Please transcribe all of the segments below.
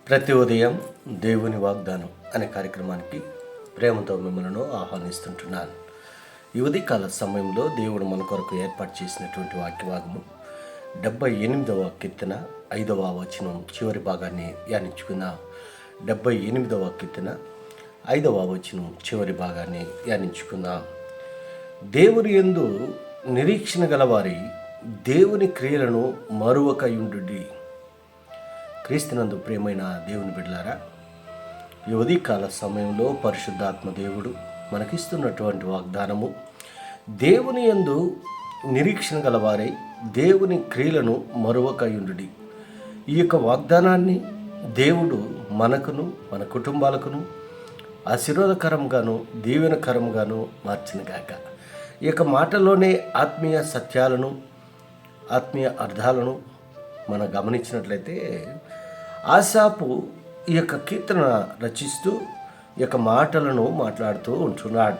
ప్రతి ఉదయం దేవుని వాగ్దానం అనే కార్యక్రమానికి ప్రేమతో మిమ్మల్ని ఆహ్వానిస్తుంటున్నాను. ఈ ఉదయకాల సమయంలో దేవుడు మన కొరకు ఏర్పాటు చేసినటువంటి వాక్యభాగము 78వ కీర్తన 5వ వచనం చివరి భాగాన్ని ధ్యానించుకుందాం. 78వ కీర్తన 5వ వచనం చివరి భాగాన్ని ధ్యానించుకుందాం. దేవుని యందు నిరీక్షణ గలవారి దేవుని క్రియలను మరువకయుండుడి. క్రీస్తునందు ప్రియమైన దేవుని బిడ్డలారా, ఈ ఉదయకాల సమయంలో పరిశుద్ధాత్మ దేవుడు మనకిస్తున్నటువంటి వాగ్దానము, దేవుని యందు నిరీక్షణ గలవారై దేవుని క్రియలను మరువకయుండుడి. ఈ యొక్క వాగ్దానాన్ని దేవుడు మనకును మన కుటుంబాలకును ఆశీర్వాదకరంగాను దీవెనకరంగాను మార్చినగాక. ఈ యొక్క మాటలోనే ఆత్మీయ సత్యాలను ఆత్మీయ అర్థాలను మనం గమనించినట్లయితే, ఆసాపు ఈ యొక్క కీర్తన రచిస్తూ ఈ యొక్క మాటలను మాట్లాడుతూ ఉంటున్నాడు.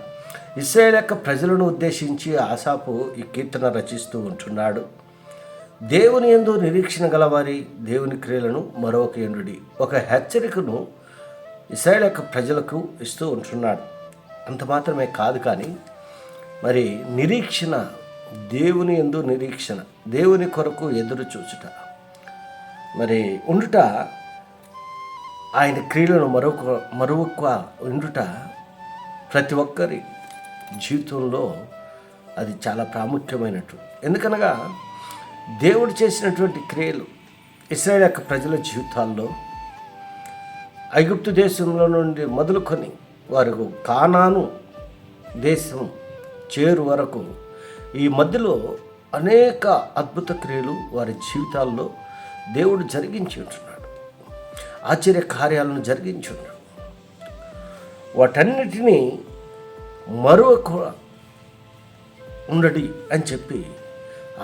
ఇశ్రాయేలు యొక్క ప్రజలను ఉద్దేశించి ఆసాపు ఈ కీర్తన రచిస్తూ ఉంటున్నాడు. దేవుని యందు నిరీక్షణ గలవారి దేవుని క్రియలను మరొకయుండుడి. ఒక హెచ్చరికను ఇశ్రాయేలు యొక్క ప్రజలకు ఇస్తూ ఉంటున్నాడు. అంత మాత్రమే కాదు, కానీ మరి నిరీక్షణ, దేవుని యందు నిరీక్షణ, దేవుని కొరకు ఎదురు చూచుట, మరి ఉండుట, ఆయన క్రియలను మరొక ఉండుట ప్రతి ఒక్కరి జీవితంలో అది చాలా ప్రాముఖ్యమైనట్టు. ఎందుకనగా దేవుడు చేసినటువంటి క్రియలు ఇశ్రాయేలు యొక్క ప్రజల జీవితాల్లో ఐగుప్తు దేశంలో నుండి మొదలుకొని వారు కానాను దేశం చేరు వరకు ఈ మధ్యలో అనేక అద్భుత క్రియలు వారి జీవితాల్లో దేవుడు జరిగించి ఉంటున్నాడు. ఆశ్చర్య కార్యాలను జరిగించి ఉన్నాడు. వాటన్నిటినీ మరొక ఉండడి అని చెప్పి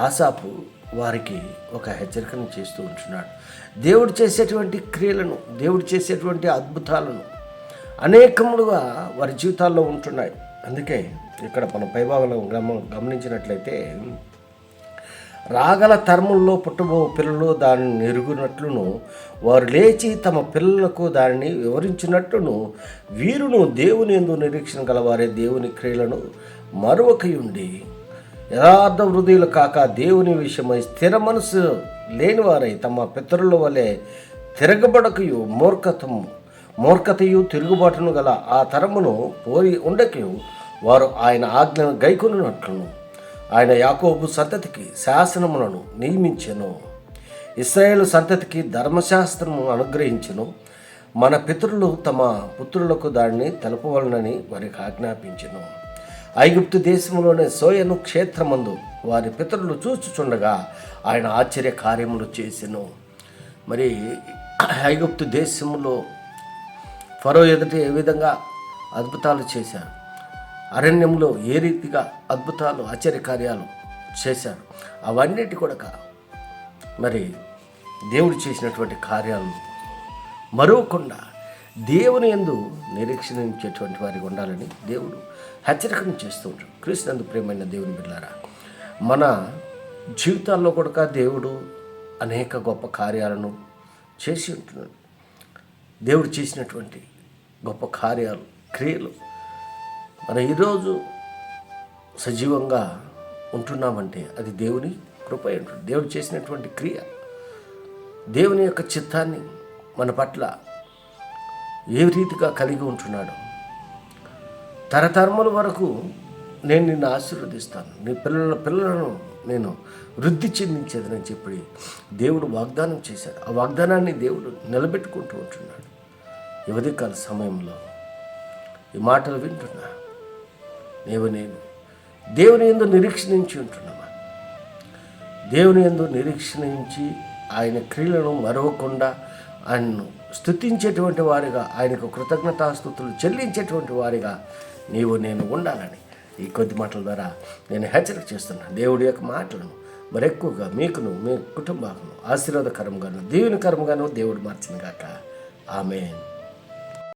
ఆసాపు వారికి ఒక హెచ్చరికను చేస్తూ ఉంటున్నాడు. దేవుడు చేసేటువంటి క్రియలను, దేవుడు చేసేటువంటి అద్భుతాలను అనేకములుగా వారి జీవితాల్లో ఉంటున్నాయి. అందుకే ఇక్కడ మన పైభాగంలో గమనించినట్లయితే, రాగల తరముల్లో పుట్టబో పిల్లలు దానిని ఎరుగునట్లును, వారు లేచి తమ పిల్లలకు దానిని వివరించినట్లును, వీరును దేవుని యందు నిరీక్షణ గలవారే దేవుని క్రియలను మరొకయుండి యథార్థ హృదయులు కాక దేవుని విషయమై స్థిర మనసు లేనివారై తమ పితరుల వలె తిరగబడకయు మూర్ఖతయు తిరుగుబాటును గల ఆ తరమును పోయి ఉండకయు వారు ఆయన ఆజ్ఞను గైకొనున్నట్లును ఆయన యాకోబు సంతతికి శాసనములను నియమించెను, ఇశ్రాయేలు సంతతికి ధర్మశాస్త్రము అనుగ్రహించెను. మన పితరులు తమ పుత్రులకు దానిని తెలపవలనని వారికి ఆజ్ఞాపించెను. ఐగుప్తు దేశంలోని సోయను క్షేత్రమందు వారి పితరులు చూచుచుండగా ఆయన ఆశ్చర్య కార్యములు చేసెను. మరి ఐగుప్తు దేశంలో ఫరో ఎదుట ఏ విధంగా అద్భుతాలు చేశారు, అరణ్యంలో ఏ రీతిగా అద్భుతాలు ఆశ్చర్యకార్యాలు చేశారు, అవన్నిటి కూడా మరి దేవుడు చేసినటువంటి కార్యాలను మరవకుండా దేవుని యందు నిరీక్షించేటువంటి వారికి ఉండాలని దేవుడు హెచ్చరికను చేస్తూ ఉంటాడు. క్రీస్తునందు ప్రియమైన దేవుని బిడ్డలారా, మన జీవితాల్లో కూడా దేవుడు అనేక గొప్ప కార్యాలను చేసి ఉంటున్నాడు. దేవుడు చేసినటువంటి గొప్ప కార్యాలు, క్రియలు, మనం ఈరోజు సజీవంగా ఉంటున్నామంటే అది దేవుని కృప ఉంటుంది. దేవుడు చేసినటువంటి క్రియ, దేవుని యొక్క చిత్తాన్ని మన పట్ల ఏ రీతిగా కలిగి ఉంటున్నాడు. తరతరముల వరకు నేను నిన్ను ఆశీర్వదిస్తాను, నీ పిల్లలను నేను వృద్ధి చెందించేదని చెప్పి దేవుడు వాగ్దానం చేశాడు. ఆ వాగ్దానాన్ని దేవుడు నిలబెట్టుకుంటూ ఉంటున్నాడు. ఈ ఉదయకాల సమయంలో ఈ మాటలు వింటున్నా నేను దేవుని యందు నిరీక్షించి ఉంటున్నామా? దేవుని యందు నిరీక్షించి ఆయన క్రియలను మరవకుండా ఆయన్ను స్తుతించేటువంటి వారిగా, ఆయనకు కృతజ్ఞతాస్తుతులు చెల్లించేటువంటి వారిగా నేను ఉండాలని ఈ కొద్ది మాటల ద్వారా నేను హెచ్చరిక చేస్తున్నాను. దేవుడి యొక్క మాటలను మరెక్కువగా మీకును మీ కుటుంబాలను ఆశీర్వాదకరంగాను దీవెనకరంగాను దేవుడు మార్చిన గాక. ఆమేన్.